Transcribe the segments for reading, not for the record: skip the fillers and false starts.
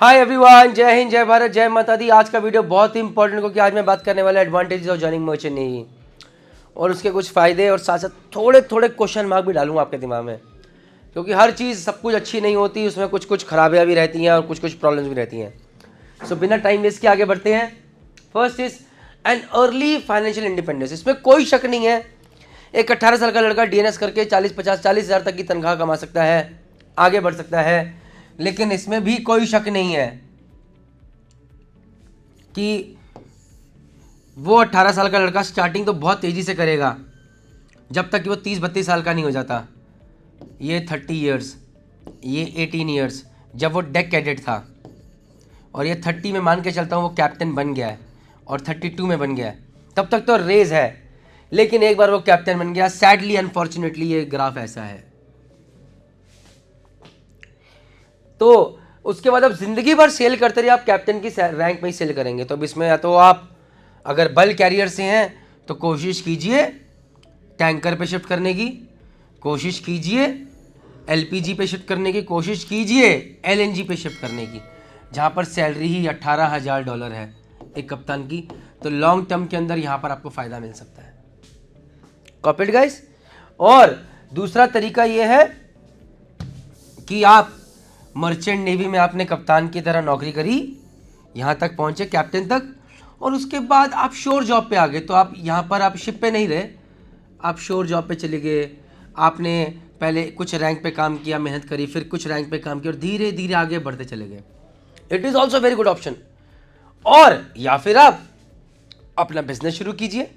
Hi everyone, जय हिंद, जय भारत, जय माता दी। आज का वीडियो बहुत ही इंपॉर्टेंट क्योंकि आज मैं बात करने वाला advantages of joining merchant navy और उसके कुछ फ़ायदे और साथ साथ थोड़े थोड़े क्वेश्चन मार्क भी डालूंगा आपके दिमाग में, क्योंकि हर चीज़ सब कुछ अच्छी नहीं होती, उसमें कुछ कुछ खराबियाँ भी रहती हैं और कुछ कुछ प्रॉब्लम्स भी रहती हैं। सो बिना टाइम वेस्ट के आगे बढ़ते हैं। First is an early financial independence. इसमें कोई शक नहीं है, एक 18 साल का लड़का डीएनएस करके 40 हज़ार तक की तनख्वाह कमा सकता है, आगे बढ़ सकता है। लेकिन इसमें भी कोई शक नहीं है कि वो 18 साल का लड़का स्टार्टिंग तो बहुत तेज़ी से करेगा जब तक कि वो 30-32 साल का नहीं हो जाता। ये 30 ईयर्स, ये 18 ईयर्स जब वो डेक कैडेट था, और ये 30 में मान के चलता हूँ वो कैप्टन बन गया है और 32 में बन गया है, तब तक तो रेज है। लेकिन एक बार वो कैप्टन बन गया, सैडली अनफॉर्चुनेटली ये ग्राफ ऐसा है। तो उसके बाद अब जिंदगी भर सेल करते रहिए, आप कैप्टन की रैंक में ही सेल करेंगे। तो अब इसमें या तो आप अगर बल कैरियर से हैं तो कोशिश कीजिए टैंकर पे शिफ्ट करने की, कोशिश कीजिए एलपीजी पे शिफ्ट करने की, कोशिश कीजिए एलएनजी पे शिफ्ट करने की, जहाँ पर सैलरी ही $18,000 है एक कप्तान की। तो लॉन्ग टर्म के अंदर यहाँ पर आपको फ़ायदा मिल सकता है। Copied guys. और दूसरा तरीका यह है कि आप मर्चेंट नेवी में आपने कप्तान की तरह नौकरी करी, यहाँ तक पहुँचे कैप्टन तक, और उसके बाद आप श्योर जॉब पे आ गए। तो आप यहाँ पर आप शिप पे नहीं रहे, आप श्योर जॉब पे चले गए। आपने पहले कुछ रैंक पे काम किया, मेहनत करी, फिर कुछ रैंक पे काम किया और धीरे धीरे आगे बढ़ते चले गए। It is also very good option. और या फिर आप अपना बिजनेस शुरू कीजिए।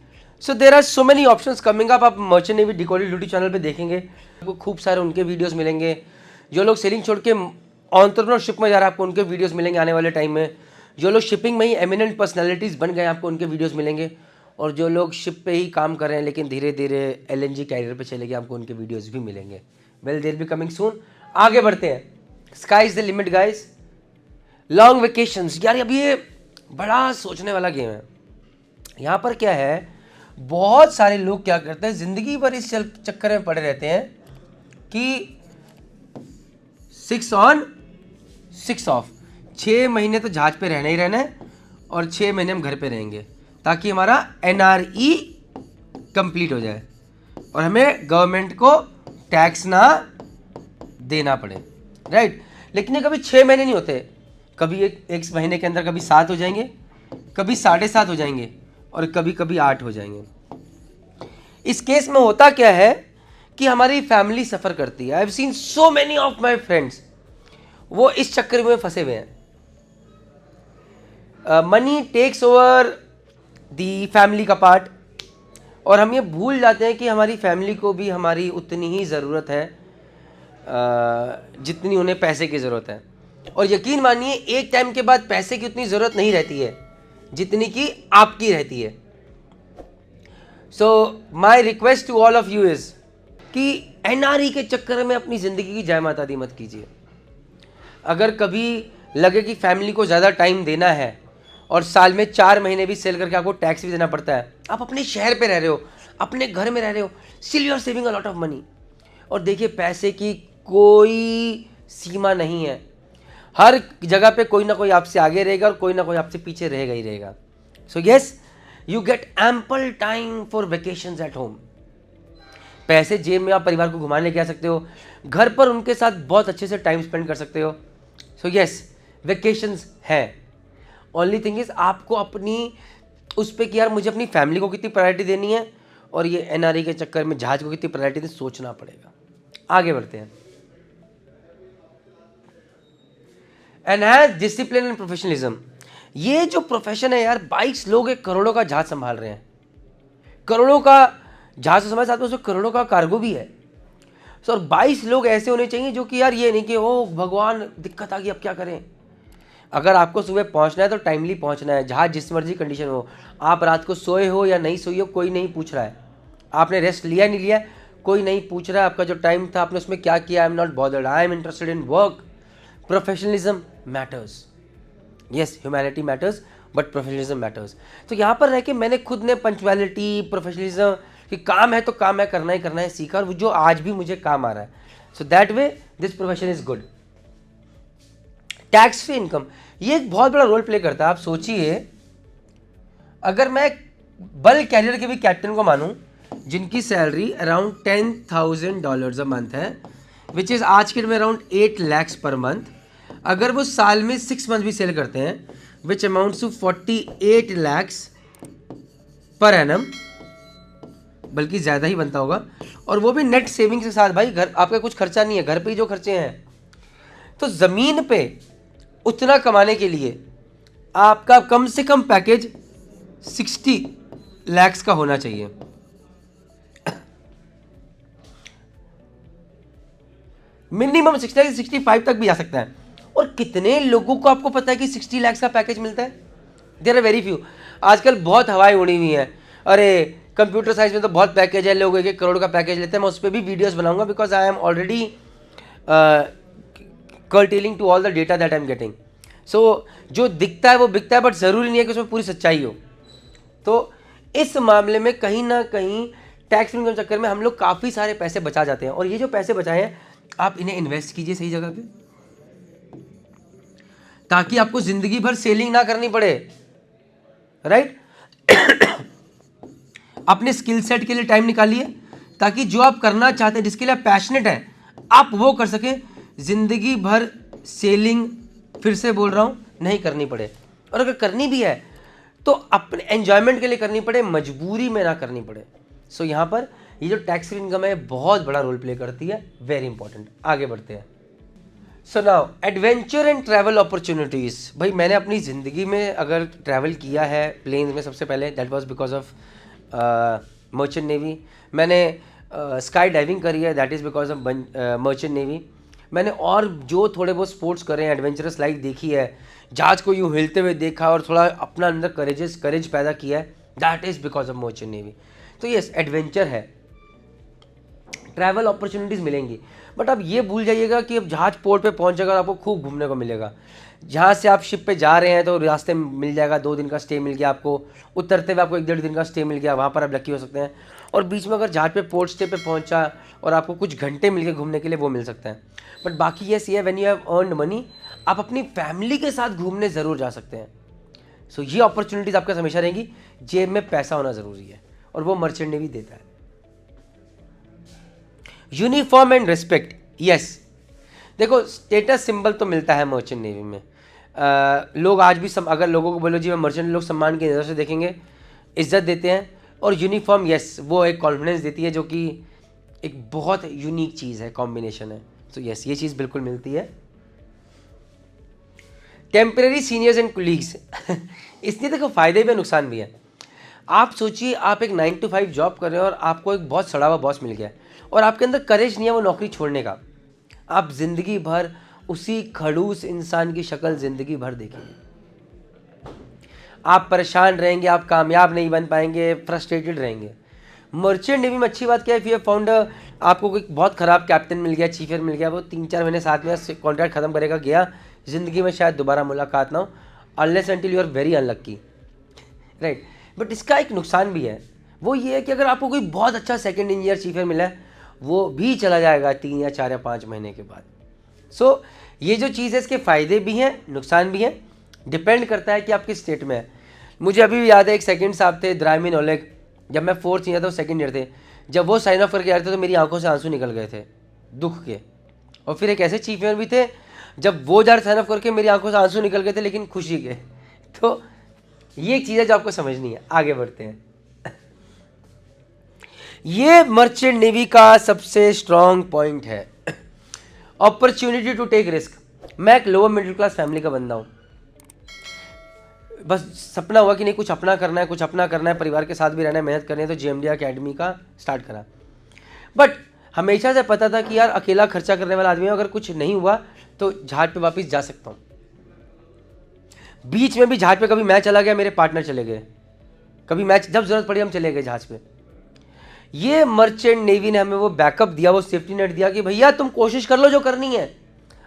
So there are so many options coming up. आप merchant navy decoded duty channel पे देखेंगे, आपको खूब सारे उनके वीडियोस मिलेंगे। जो लोग सेलिंग छोड़ के एंटरप्रेन्योरशिप में जा रहे हैं, आपको उनके वीडियोस मिलेंगे आने वाले टाइम में। जो लोग शिपिंग में ही एमिनेंट पर्सनैलिटीज़ बन गए, आपको उनके वीडियोस मिलेंगे। और जो लोग शिप पे ही काम कर रहे हैं लेकिन धीरे धीरे एलएनजी कैरियर पे चले गए, आपको उनके वीडियोस भी मिलेंगे। Well, there be coming soon. आगे बढ़ते हैं। Sky is the limit guys. Long vacations, यार अब ये बड़ा सोचने वाला गेम है। यहाँ पर क्या है, बहुत सारे लोग क्या करते हैं, ज़िंदगी भर इस चक्कर में पड़े रहते हैं कि 6 ऑन 6 ऑफ। 6 महीने तो जहाज पे रहना ही रहना है और 6 महीने हम घर पे रहेंगे, ताकि हमारा एनआरई कंप्लीट हो जाए और हमें गवर्नमेंट को टैक्स ना देना पड़े, राइट। लेकिन ये कभी 6 महीने नहीं होते, कभी एक महीने के अंदर कभी 7 हो जाएंगे, कभी 7.5 हो जाएंगे और कभी कभी 8 हो जाएंगे। इस केस में होता क्या है कि हमारी फैमिली सफ़र करती है। I have seen so many of my friends, वो इस चक्कर में फंसे हुए हैं। Money takes over the family का पार्ट, और हम ये भूल जाते हैं कि हमारी फैमिली को भी हमारी उतनी ही ज़रूरत है जितनी उन्हें पैसे की ज़रूरत है। और यकीन मानिए, एक टाइम के बाद पैसे की उतनी ज़रूरत नहीं रहती है जितनी कि आपकी रहती है। So my request to all of you is कि एनआरई के चक्कर में अपनी ज़िंदगी की जय माता दी मत कीजिए। अगर कभी लगे कि फैमिली को ज़्यादा टाइम देना है और साल में 4 महीने भी सेल करके आपको टैक्स भी देना पड़ता है, आप अपने शहर पे रह रहे हो, अपने घर में रह रहे हो, still you are saving a lot of money. और देखिए, पैसे की कोई सीमा नहीं है, हर जगह पे कोई ना कोई आपसे आगे रहेगा और कोई ना कोई आपसे पीछे रहेगा ही रहेगा। So yes, you get ample time for vacations at home. पैसे जेब में आप परिवार को घुमाने लेके आ सकते हो, घर पर उनके साथ बहुत अच्छे से टाइम स्पेंड कर सकते हो। सो येस, वेकेशंस है। ओनली थिंग इज आपको अपनी उस पर कि यार मुझे अपनी फैमिली को कितनी प्रायोरिटी देनी है और ये एनआरई के चक्कर में जहाज को कितनी प्रायोरिटी देनी, सोचना पड़ेगा। आगे बढ़ते हैं। Enhance discipline and professionalism. ये जो प्रोफेशन है यार, 22 लोग एक करोड़ों का जहाज संभाल रहे हैं। करोड़ों का जहाज संभाल, साथ में उसमें करोड़ों का कार्गो भी है। सो और 22 लोग ऐसे होने चाहिए जो कि यार ये नहीं कि ओ भगवान दिक्कत आ गई अब क्या करें। अगर आपको सुबह पहुंचना है तो टाइमली पहुंचना है, जहाज जिस मर्जी कंडीशन हो। आप रात को सोए हो या नहीं सोए हो, कोई नहीं पूछ रहा है। आपने रेस्ट लिया नहीं लिया, कोई नहीं पूछ रहा है। आपका जो टाइम था आपने उसमें क्या किया, I am not bothered, I am interested in work. Professionalism matters. Yes, humanity matters but professionalism matters. तो यहाँ पर रह के मैंने खुद ने पंक्चुअलिटी, प्रोफेशनलिज्म, कि काम है तो काम है, करना ही करना है, सीखा, और जो आज भी मुझे काम आ रहा है। So that way this profession is good. Tax free income, ये एक बहुत बड़ा रोल प्ले करता है। आप सोचिए, अगर मैं बल्क कैरियर के भी कैप्टन को मानूं जिनकी सैलरी अराउंड $10,000 अ मंथ है, विच इज़ आज के में अराउंड 8 lakhs पर मंथ, अगर वो साल में 6 मंथ भी सेल करते हैं which amounts to 48 lakhs per annum, बल्कि ज़्यादा ही बनता होगा, और वो भी नेट सेविंग्स के साथ। भाई घर आपका कुछ खर्चा नहीं है, घर पे ही जो खर्चे हैं। तो ज़मीन पे उतना कमाने के लिए आपका कम से कम पैकेज 60 lakhs का होना चाहिए। मिनिमम 60 से 65 तक भी जा सकता है। और कितने लोगों को आपको पता है कि 60 lakhs का पैकेज मिलता है? There are very few. आजकल बहुत हवाएं उड़ी हुई हैं, अरे कंप्यूटर साइंस में तो बहुत पैकेज है, लोग 1-1 करोड़ का पैकेज लेते हैं। मैं उस पर भी वीडियोस बनाऊंगा, because I am already curtailing to all the data that I am getting. So जो दिखता है वो बिकता है, बट ज़रूरी नहीं है कि उसमें पूरी सच्चाई हो। तो इस मामले में कहीं ना कहीं टैक्स इनकम चक्कर में हम लोग काफ़ी सारे पैसे बचा जाते हैं। और ये जो पैसे बचाए हैं आप इन्हें इन्वेस्ट कीजिए सही जगह पे, ताकि आपको ज़िंदगी भर सेलिंग ना करनी पड़े, राइट? अपने स्किल सेट के लिए टाइम निकालिए, ताकि जो आप करना चाहते हैं, जिसके लिए आप पैशनेट हैं, आप वो कर सकें। ज़िंदगी भर सेलिंग, फिर से बोल रहा हूँ, नहीं करनी पड़े। और अगर करनी भी है तो अपने एन्जॉयमेंट के लिए करनी पड़े, मजबूरी में ना करनी पड़े। सो यहाँ पर ये जो टैक्स फ्री इनकम है बहुत बड़ा रोल प्ले करती है, वेरी इंपॉर्टेंट। आगे बढ़ते हैं। So now adventure and travel opportunities. भाई मैंने अपनी ज़िंदगी में अगर ट्रैवल किया है प्लेन में, सबसे पहले that was because of merchant navy. मैंने स्काई डाइविंग करी है, that is because of merchant navy. मैंने और जो थोड़े बहुत स्पोर्ट्स करे हैं, एडवेंचरस लाइफ देखी है, जहाज को यूँ हिलते हुए देखा और थोड़ा अपना अंदर करेज पैदा किया है, that is because of merchant navy. तो यस, एडवेंचर है, ट्रैवल अपॉर्चुनिटीज़ मिलेंगी। बट आप ये भूल जाइएगा कि अब जहाज पोर्ट पे पहुंचेगा और आपको खूब घूमने को मिलेगा। जहाँ से आप शिप पे जा रहे हैं तो रास्ते में मिल जाएगा 2 दिन का स्टे मिल गया आपको, उतरते हुए आपको 1-1.5 दिन का स्टे मिल गया, वहाँ पर आप लकी हो सकते हैं। और बीच में अगर जहाज पे पोर्ट स्टे पे पहुँचा और आपको कुछ घंटे मिल गए घूमने के लिए, वो मिल सकता है। बट बाकी ये सी है, when you have earned money, आप अपनी फैमिली के साथ घूमने ज़रूर जा सकते हैं। सो ये अपॉर्चुनिटीज़ आपके हमेशा रहेंगी। जेब में पैसा होना ज़रूरी है, और वो मर्चेंट नेवी देता है। Uniform and respect, yes. देखो स्टेटस सिंबल तो मिलता है मर्चेंट नेवी में। लोग आज भी अगर लोगों को बोलो जी मैं मर्चेंट, लोग सम्मान की नज़र से देखेंगे, इज्जत देते हैं। और यूनिफॉर्म, यस, वो एक कॉन्फिडेंस देती है, जो कि एक बहुत यूनिक चीज़ है, कॉम्बिनेशन है। तो यस, ये चीज़ बिल्कुल मिलती है। टेम्परेरी सीनियर्स एंड कुलीग्स, इसलिए देखो फ़ायदे भी है, नुकसान भी है। आप सोचिए, आप एक 9 to 5 जॉब कर रहे हो और आपको एक बहुत सड़ा हुआ बॉस मिल गया और आपके अंदर करेज नहीं है वो नौकरी छोड़ने का। आप ज़िंदगी भर उसी खड़ूस इंसान की शक्ल ज़िंदगी भर देखेंगे, आप परेशान रहेंगे, आप कामयाब नहीं बन पाएंगे, फ्रस्ट्रेटेड रहेंगे। मर्चेंट नेवी में अच्छी बात क्या है, फिर फाउंड आपको कोई बहुत ख़राब कैप्टन मिल गया, चीफर मिल गया, वो 3-4 महीने साथ में कॉन्ट्रैक्ट ख़त्म करेगा, गया, ज़िंदगी में शायद दोबारा मुलाकात ना हो, unless until you are very unlucky, right. But इसका एक नुकसान भी है, वो ये है कि अगर आपको कोई बहुत अच्छा सेकंड इंजीनियर चीफर मिला है, वो भी चला जाएगा 3 या 4 या 5 महीने के बाद। सो ये जो चीज़ है, इसके फ़ायदे भी हैं, नुकसान भी हैं, डिपेंड करता है कि आप किस स्टेट में है। मुझे अभी भी याद है, एक सेकंड साहब थे, द्राइमिन ओलेग, जब मैं 4th ईयर था, वो 2nd ईयर थे, जब वो साइन ऑफ करके आ रहे थे तो मेरी आंखों से आंसू निकल गए थे दुख के। और फिर एक ऐसे चीफ इंजीनियर भी थे, जब वो जा रहे साइन ऑफ करके मेरी आंखों से आंसू निकल गए थे, लेकिन खुशी के। तो ये एक चीज़ है जो आपको समझनी है। आगे बढ़ते हैं। ये मर्चेंट नेवी का सबसे स्ट्रॉन्ग पॉइंट है, अपॉर्चुनिटी टू टेक रिस्क। मैं एक लोअर मिडिल क्लास फैमिली का बंदा हूँ, बस सपना हुआ कि नहीं कुछ अपना करना है, कुछ अपना करना है, परिवार के साथ भी रहना है, मेहनत करनी है, तो JMD अकेडमी का स्टार्ट करा। बट हमेशा से पता था कि यार अकेला खर्चा करने वाला आदमी है, अगर कुछ नहीं हुआ तो जहाज पे वापस जा सकता हूँ। बीच में भी जहाज पे कभी मैं चला गया, मेरे पार्टनर चले गए, कभी मैच जब जरूरत पड़ी हम चले गए जहाज पे। ये मर्चेंट नेवी ने हमें वो बैकअप दिया, वो सेफ्टी नेट दिया कि भैया तुम कोशिश कर लो जो करनी है,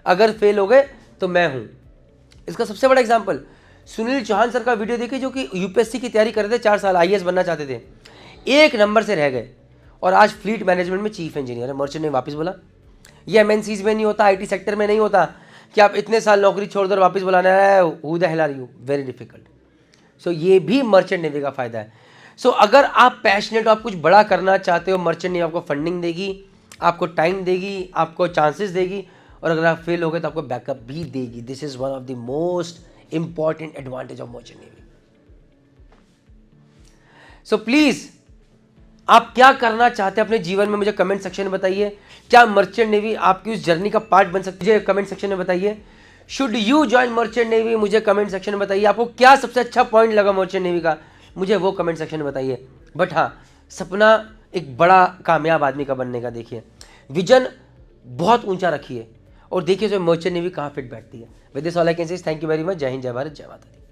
अगर फेल हो गए तो मैं हूँ। इसका सबसे बड़ा एग्जाम्पल सुनील चौहान सर का वीडियो देखिए, जो कि UPSC की तैयारी कर रहे थे, 4 साल IAS बनना चाहते थे, 1 नंबर से रह गए और आज फ्लीट मैनेजमेंट में चीफ इंजीनियर है। मर्चेंट ने वापस बोला ये MNCs में नहीं होता, IT सेक्टर में नहीं होता, कि आप इतने साल नौकरी छोड़कर वापस बुलाने आए, who the hell are you, very difficult. So ये भी मर्चेंट नेवी का फायदा है। सो अगर आप पैशनेट हो, आप कुछ बड़ा करना चाहते हो, मर्चेंट नेवी आपको फंडिंग देगी, आपको टाइम देगी, आपको चांसेस देगी, और अगर आप फेल हो गए तो आपको बैकअप भी देगी। This is one of the most important advantage of merchant navy. So please आप क्या करना चाहते हैं अपने जीवन में, मुझे कमेंट सेक्शन में बताइए। क्या मर्चेंट नेवी आपकी उस जर्नी का पार्ट बन सकती है, मुझे कमेंट सेक्शन में बताइए। Should you join merchant navy, मुझे कमेंट सेक्शन में बताइए। आपको क्या सबसे अच्छा पॉइंट लगा मर्चेंट नेवी का, मुझे वो कमेंट सेक्शन में बताइए। बट हाँ, सपना एक बड़ा कामयाब आदमी का बनने का देखिए, विजन बहुत ऊंचा रखिए और देखिए मर्चेंट नेवी कहाँ फिट बैठती है। With this all I can say thank you very much. जय हिंद, जय भारत, जय माता दी।